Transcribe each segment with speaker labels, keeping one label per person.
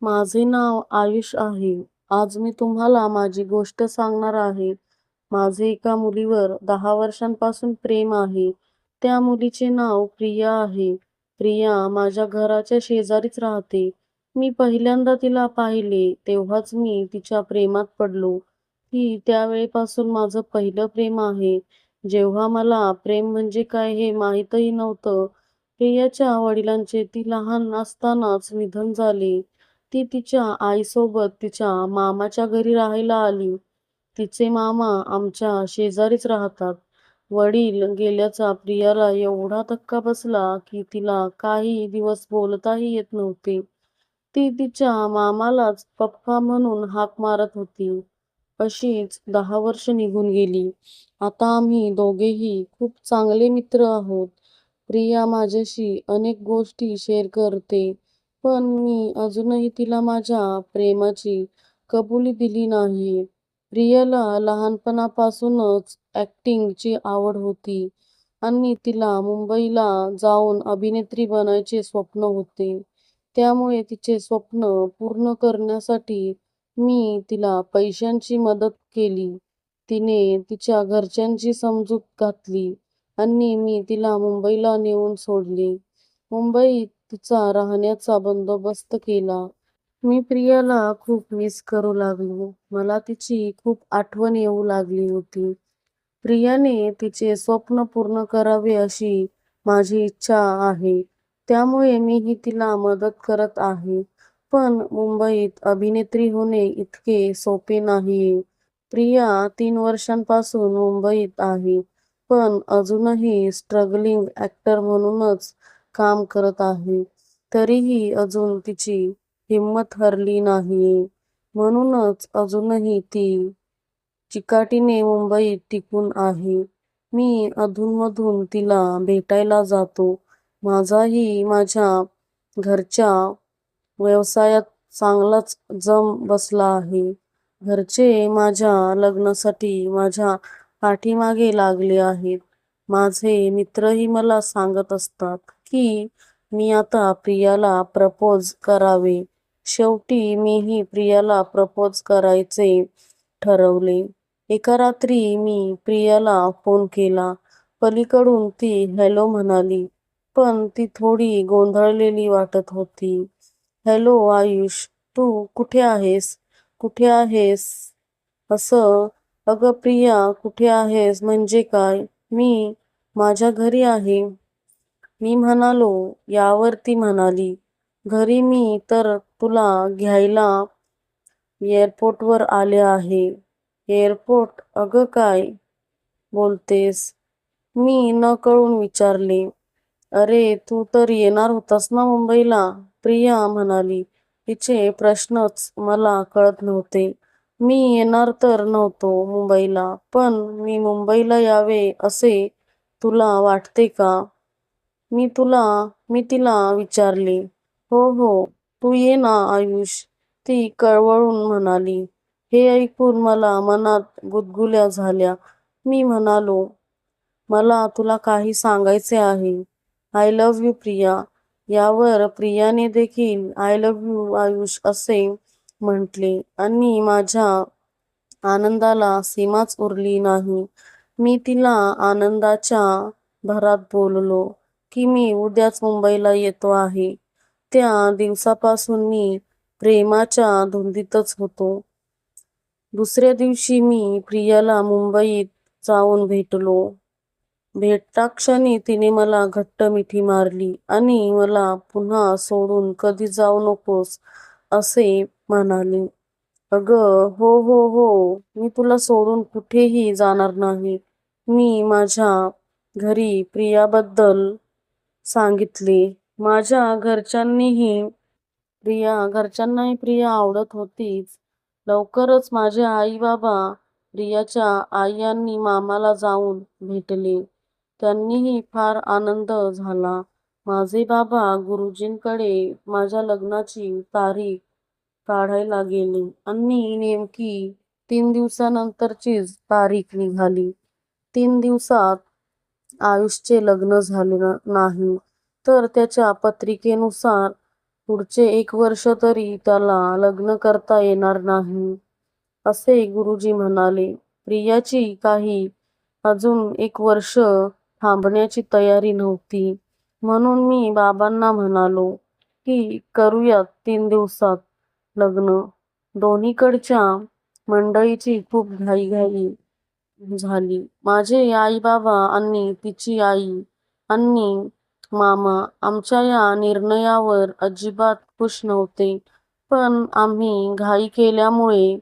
Speaker 1: माझे नाव आयुष आहे. आज मी तुम्हाला माझी गोष्ट सांगणार आहे. माझे एका मुलीवर 10 वर्षांपासून प्रेम आहे. त्या मुलीचे नाव प्रिया आहे. प्रिया माझ्या घराच्या शेजारीच राहते. मी पहिल्यांदा तिला पाहिले तेव्हाच मी तिच्या प्रेमात पडलो. ती त्यावेळेपासून माझं पहिलं प्रेम आहे. जेव्हा मला प्रेम म्हणजे काय हे माहीतही नव्हतं, प्रियाच्या वडिलांचे ती लहान असतानाच निधन झाले. ती तिच्या आईसोबत तिच्या मामाच्या घरी राहायला आली. तिचे मामा आमच्या शेजारीच राहतात. वडील गेल्याचा प्रियाला एवढा धक्का बसला की तिला काही दिवस बोलताही येत नव्हते. ती तिच्या मामालाच पप्पा म्हणून हाक मारत होती. अशीच 10 वर्ष निघून गेली. आता आम्ही दोघेही खूप चांगले मित्र आहोत. प्रिया माझ्याशी अनेक गोष्टी शेअर करते, पण मी अजूनही तिला माझ्या प्रेमाची कबुली दिली नाही. प्रियाला लहानपणापासूनच ॲक्टिंगची आवड होती आणि तिला मुंबईला जाऊन अभिनेत्री बनायचे स्वप्न होते. त्यामुळे तिचे स्वप्न पूर्ण करण्यासाठी मी तिला पैशांची मदत केली. तिने तिच्या घरच्यांची समजूत घातली आणि मी तिला मुंबईला नेऊन सोडले. मुंबईत तिचा राहण्याचा बंदोबस्त केला. मी प्रियाला खूप मिस करू लागलो. मला तिची खूप आठवण येऊ लागली होती. प्रियाने तिचे स्वप्न पूर्ण करावे अशी माझी इच्छा आहे. त्यामुळे मीही तिला मदत करत आहे. पण मुंबईत अभिनेत्री होणे इतके सोपे नाहीये. प्रिया 3 वर्षांपासून मुंबईत आहे, पण अजूनही स्ट्रगलिंग ॲक्टर म्हणूनच काम करत आहे. तरीही अजून तिची हिंमत हरली नाहीये. म्हणूनच अजूनही ती चिकाटीने मुंबईत टिकून आहे. मी अधूनमधून तिला भेटायला जातो. माझाही माझ्या घरच्या व्यवसायात चांगलाच जम बसला आहे. घरचे माझ्या लग्नासाठी माझ्या पाठीमागे लागले आहेत. माझे मित्रही मला सांगत असतात की मी आता प्रियाला प्रपोज करावे. शेवटी मीही प्रियाला प्रपोज करायचे ठरवले. एका रात्री मी प्रियाला फोन केला. पलीकडून ती हॅलो म्हणाली, पण ती थोडी गोंधळलेली वाटत होती. हॅलो आयुष, तू कुठे आहेस? कुठे आहेस? असं? अगं प्रिया, कुठे आहेस म्हणजे काय? मी माझ्या घरी आहे. मी म्हणालो. यावर ती म्हणाली, घरी मी तर तुला घ्यायला एअरपोर्टवर आले आहे. एअरपोर्ट? अगं काय बोलतेस? मी नकळून विचारले. अरे, तू तर येणार होतास ना मुंबईला? प्रिया म्हणाली. तिचे प्रश्नच मला कळत नव्हते. मी येणार तर नव्हतो मुंबईला, पण मी मुंबईला यावे असे तुला वाटते का? मी तिला विचारले. हो हो, तू ये ना आयुष, ती कळवळून म्हणाली. हे ऐकून मला मनात गुदगुल्या झाल्या. मी म्हणालो, मला तुला काही सांगायचे आहे. I love you Priya. यावर प्रियाने देखील आय लव्ह यू आयुष असे म्हटले आणि माझ्या आनंदाला सीमाच उरली नाही. मी तिला आनंदाच्या भरात बोललो की मी उद्याच मुंबईला येतो आहे. त्या दिवसापासून मी प्रेमाच्या धुंदीतच होतो. दुसऱ्या दिवशी मी प्रियाला मुंबईत जाऊन भेटलो. भेटताक्षणी तिने मला घट्ट मिठी मारली आणि मला पुन्हा सोडून कधी जाऊ नकोस असे म्हणाली. अगं हो हो हो, मी तुला सोडून कुठेही जाणार नाही. मी माझ्या घरी प्रियाबद्दल सांगितले. माझ्या घरच्यांनाही प्रिया आवडत होतीच. लवकरच माझे आई बाबा प्रियाच्या आई आणि मामाला जाऊन भेटले. त्यांनीही फार आनंद झाला. माझे बाबा गुरुजींकडे माझ्या लग्नाची तारीख काढायला गेले आणि नेमकी 3 दिवसानंतरचीच तारीख निघाली. 3 दिवसात आयुषचे लग्न झाले नाही, तर त्याच्या पत्रिकेनुसार पुढचे 1 वर्ष तरी त्याला लग्न करता येणार नाही, असे गुरुजी म्हणाले. प्रियाची काही अजून 1 वर्ष थांबण्याची तयारी नव्हती. म्हणून मी बाबांना म्हणालो की करूयात 3 दिवसात लग्न. दोन्हीकडच्या मंडळीची खूप घाईघाई झाली. माझे आई-बाबा आणि तिची आई आणि मामा आमच्या या निर्णयावर अजिबात खुश नव्हते. पण आम्ही घाई केल्यामुळे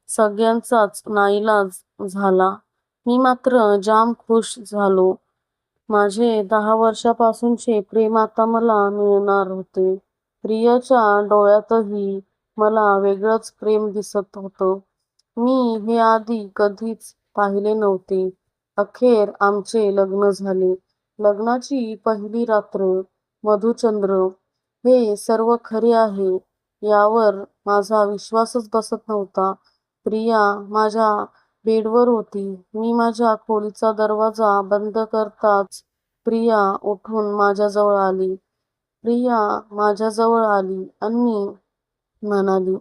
Speaker 1: सगळ्यांचाच नाईलाज झाला. मी मात्र जाम खुश झालो. माझे 10 वर्षापासूनचे प्रेम आता मला मिळणार होते. प्रियाच्या डोळ्यातही मला वेगळंच प्रेम दिसत होतं. मी हे आधी कधीच पाहिले नव्हते. अखेर आमचे लग्न झाले. लग्नाची पहिली रात्र, मधुचंद्र, हे सर्व खरे आहे यावर माझा विश्वासच बसत नव्हता. प्रिया माझ्या बेडवर होती. मी माझ्या खोलीचा दरवाजा बंद करताच प्रिया उठून माझ्याजवळ आली. प्रिया माझ्याजवळ आली आणि म्हणाली,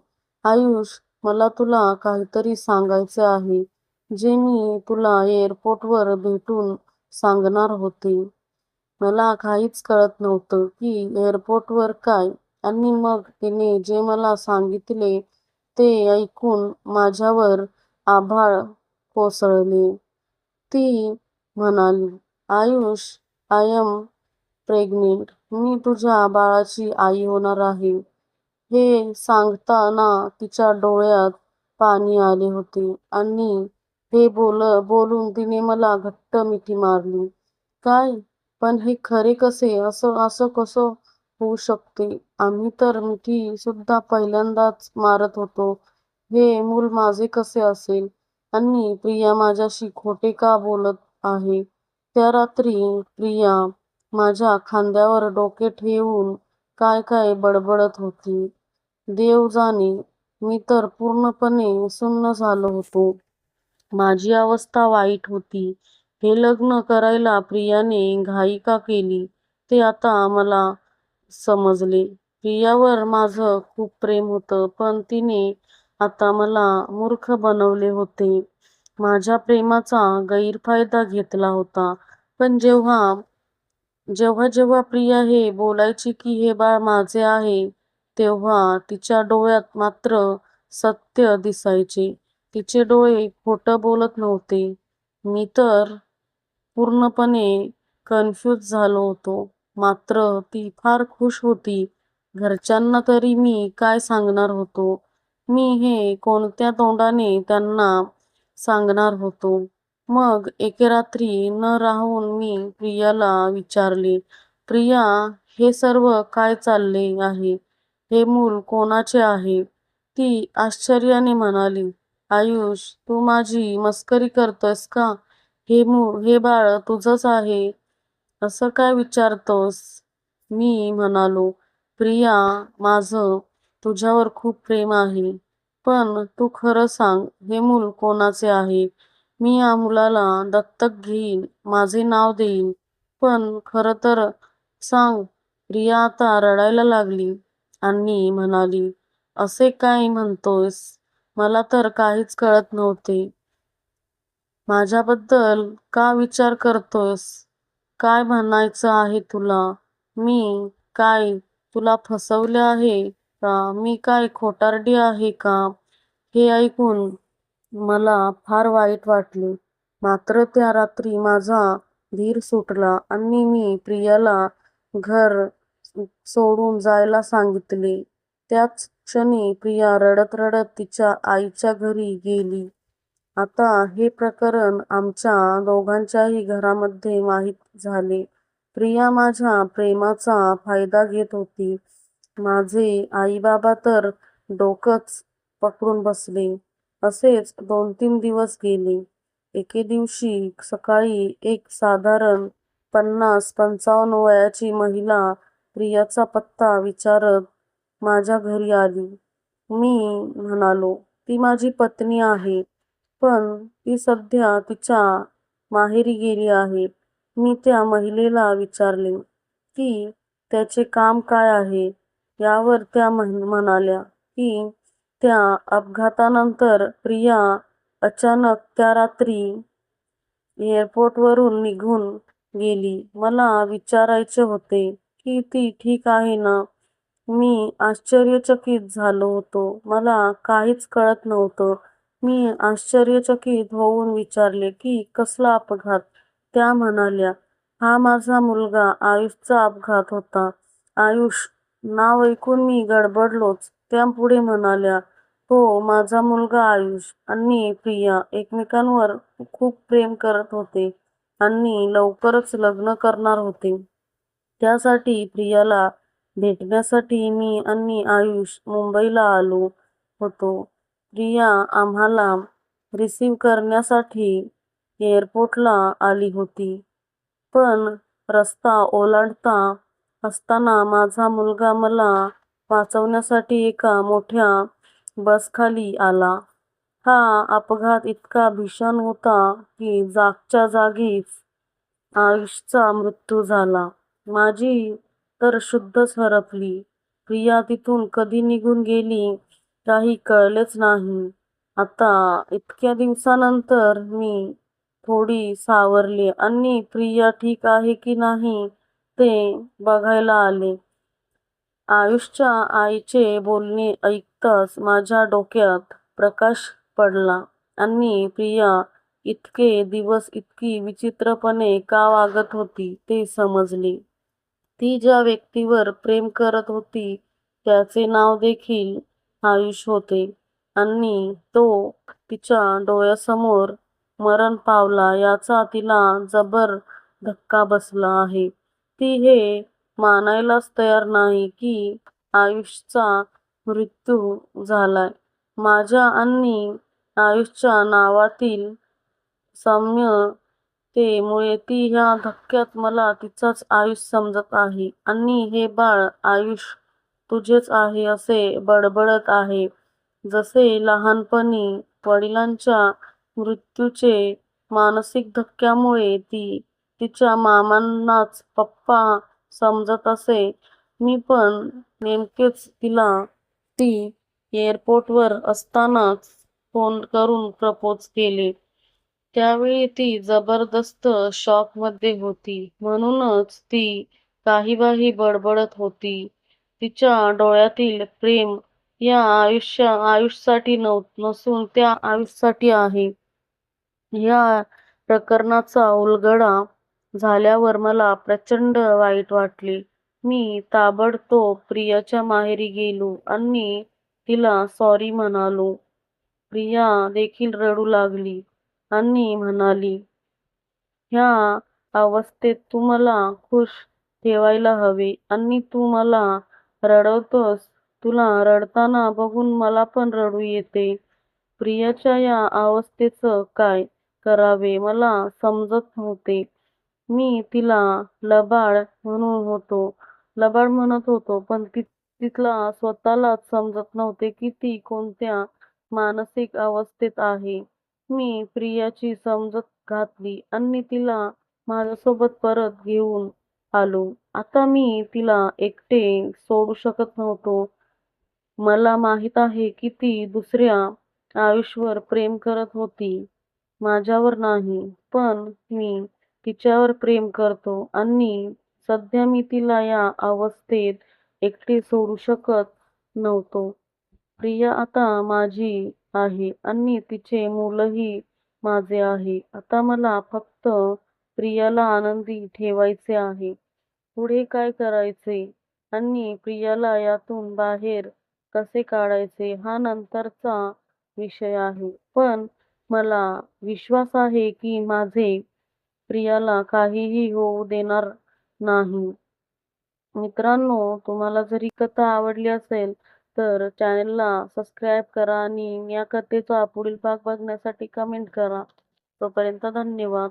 Speaker 1: "आयुष, मला तुला काहीतरी सांगायचे आहे, जे मी तुला एअरपोर्टवर भेटून सांगणार होते." मला काहीच कळत नव्हतं की एअरपोर्टवर काय, आणि मग तिने जे मला सांगितले ते ऐकून माझ्यावर आभाळ कोसळले. ती म्हणाली, "आयुष, आय एम प्रेग्नंट. मी तुझ्या बाळाची आई होणार आहे." हे सांगताना तिच्या डोळ्यात पाणी आले होते आणि हे बोलून तिने मला घट्ट मिठी मारली. "काय? पण हे खरे कसे? असं असं कसं होऊ शकते? आम्ही तर मिठी सुद्धा पहिल्यांदाच मारत होतो. हे मूल माझे कसे असेल? आणि प्रिया माझ्याशी खोटे का बोलत आहे?" त्या रात्री प्रिया माझ्या खांद्यावर डोके ठेवून काय काय बडबडत होती. देव जाणे, मी तर पूर्णपणे सुन्न झालो होतो. माझी अवस्था वाईट होती. हे लग्न करायला प्रियाने घाई का केली ते आता मला समजले. प्रियावर माझं खूप प्रेम होतं, पण तिने आता मला मूर्ख बनवले होते. माझ्या प्रेमाचा गैरफायदा घेतला होता. पण जेव्हा जेव्हा जेव्हा प्रिया हे बोलायची की हे बाळ माझे आहे, तेव्हा तिच्या डोळ्यात मात्र सत्य दिसायचे. तिचे डोळे खोटं बोलत नव्हते. मी तर पूर्णपणे कन्फ्यूज झालो होतो. मात्र ती फार खुश होती. घरच्यांना तरी मी काय सांगणार होतो? मी हे कोणत्या तोंडाने त्यांना सांगणार होतो? मग एके रात्री न राहून मी प्रियाला विचारले, "प्रिया, हे सर्व काय चालले आहे? हे मूल कोणाचे आहे?" ती आश्चर्याने म्हणाली, "आयुष, तू माझी मस्करी करतोयस का? हे बाळ तुझंच आहे. असं काय विचारतोस?" मी म्हणालो, "प्रिया, माझं तुझ्यावर खूप प्रेम आहे. पण तू खरं सांग, हे मूल कोणाचे आहे? मी या मुलाला दत्तक घेईन, माझे नाव देईन. पण खरं तर सांग." प्रिया आता रडायला लागली आणि म्हणाली, "असे काय म्हणतोयस? मला तर काहीच कळत नव्हते. माझ्याबद्दल का विचार करतोयस? काय म्हणायचं आहे तुला? मी काय तुला फसवले आहे का? मी काय खोटारडी आहे का?" हे ऐकून मला फार वाईट वाटले. मात्र त्या रात्री माझा धीर सुटला आणि मी प्रियाला घर सोडून जायला सांगितले. त्याच क्षणी प्रिया रडत रडत तिच्या आईच्या घरी गेली. आता हे प्रकरण आमच्या दोघांच्याही घरामध्ये माहीत झाले. प्रिया माझ्या प्रेमाचा फायदा घेत होती. माझे आई-बाबा तर डोकंच पकडून बसले. असेच 2-3 दिवस गेले. एके दिवशी सकाळी एक साधारण 50-55 वयाची महिला प्रियाचा पत्ता विचारत माझ्या घरी आली. मी म्हणालो, "ती माझी पत्नी आहे, पण ती सध्या तिच्या माहेरी गेली आहे." मी त्या महिलेला विचारले की त्याचे काम काय आहे. यावर त्या म्हणाल्या की त्या अपघातानंतर प्रिया अचानक त्या रात्री एअरपोर्टवरून निघून गेली. मला विचारायचे होते की ती ठीक आहे ना? मी आश्चर्यचकित झालो होतो. मला काहीच कळत नव्हतं. मी आश्चर्यचकित होऊन विचारले की कसला अपघात? त्या म्हणाल्या, हा माझा मुलगा आयुषचा अपघात होता. आयुष नाव ऐकून मी गडबडलोच. त्या पुढे म्हणाल्या, हो, माझा मुलगा आयुष आणि प्रिया एकमेकांवर खूप प्रेम करत होते आणि लवकरच लग्न करणार होते. त्यासाठी प्रियाला भेटण्यासाठी मी आणि आयुष मुंबईला आलो होतो. प्रिया आम्हाला रिसीव्ह करण्यासाठी एअरपोर्टला आली होती. पण रस्ता ओलांडता असताना माझा मुलगा मला वाचवण्यासाठी एका मोठ्या बसखाली आला. हा अपघात इतका भीषण होता की जागच्या जागीच आयुषचा मृत्यू झाला. माझी तर शुद्धच हरपली. प्रिया तिथून कधी निघून गेली काही कळलेच नाही. आता इतक्या दिवसानंतर मी थोडी सावरले आणि प्रिया ठीक आहे की नाही ते बघायला आले. आयुषच्या आईचे बोलणे ऐकताच माझ्या डोक्यात प्रकाश पडला आणि प्रिया इतके दिवस इतकी विचित्रपणे का वागत होती ते समजले. ती ज्या व्यक्तीवर प्रेम करत होती त्याचे नाव देखील आयुष होते आणि तो तिच्या डोळ्यासमोर मरण पावला याचा तिला जबर धक्का बसला आहे. ती हे मानायलाच तयार नाही की आयुषचा मृत्यू झालाय. माझ्या आणि आयुषच्या नावातील साम्यतेमुळे ती ह्या धक्क्यात मला तिचाच आयुष समजत आहे आणि हे बाळ आयुष तुझेच आहे असे बडबडत आहे. जसे लहानपणी वडिलांच्या मृत्यूचे मानसिक धक्क्यामुळे ती तिच्या मामांनाच पप्पा समजत असे. मी पण नेमकेच तिला ती एअरपोर्टवर असतानाच फोन करून प्रपोज केले. त्यावेळी ती जबरदस्त शॉकमध्ये होती. म्हणूनच ती काहीबाही बडबडत होती. तिच्या डोळ्यातील प्रेम या आयुषसाठी नसून त्या आयुषसाठी आहे. या प्रकरणाचा उलगडा झाल्यावर मला प्रचंड वाईट वाटले. मी ताबडतोब प्रियाच्या माहेरी गेलो आणि तिला सॉरी म्हणालो. प्रिया देखील रडू लागली आणि म्हणाली, ह्या अवस्थेत तू मला खुश ठेवायला हवे आणि तू मला रडवतोस. तुला रडताना बघून मला पण रडू येते. प्रियाच्या या अवस्थेचं काय करावे मला समजत नव्हते. मी तिला लबाड म्हणत होतो पण तिला स्वतःलाच समजत नव्हते की ती कोणत्या मानसिक अवस्थेत आहे. मी प्रियाची समजत घातली आणि तिला माझ्यासोबत परत घेऊन आलो. आता मी तिला एकटे सोडू शकत नव्हतो. मला माहित आहे की ती दुसऱ्या आयुषवर प्रेम करत होती, माझ्यावर नाही. पण मी तिच्यावर प्रेम करतो आणि सध्या मी तिला या अवस्थेत एकटी सोडू शकत नव्हतो. प्रिया आता माझी आहे आणि तिचे मूलही माझे आहे. आता मला फक्त प्रियाला आनंदी ठेवायचे आहे. पुढे काय करायचे आणि प्रियाला यातून बाहेर कसे काढायचे हा नंतरचा विषय आहे. पण मला विश्वास आहे की माझे प्रियाला काहीही होऊ देणार नाही. मित्रांनो, तुम्हाला जर ही कथा आवडली असेल तर चॅनेलला सबस्क्राईब करा आणि या कथेचा पुढील भाग बघण्यासाठी कमेंट करा. तोपर्यंत धन्यवाद.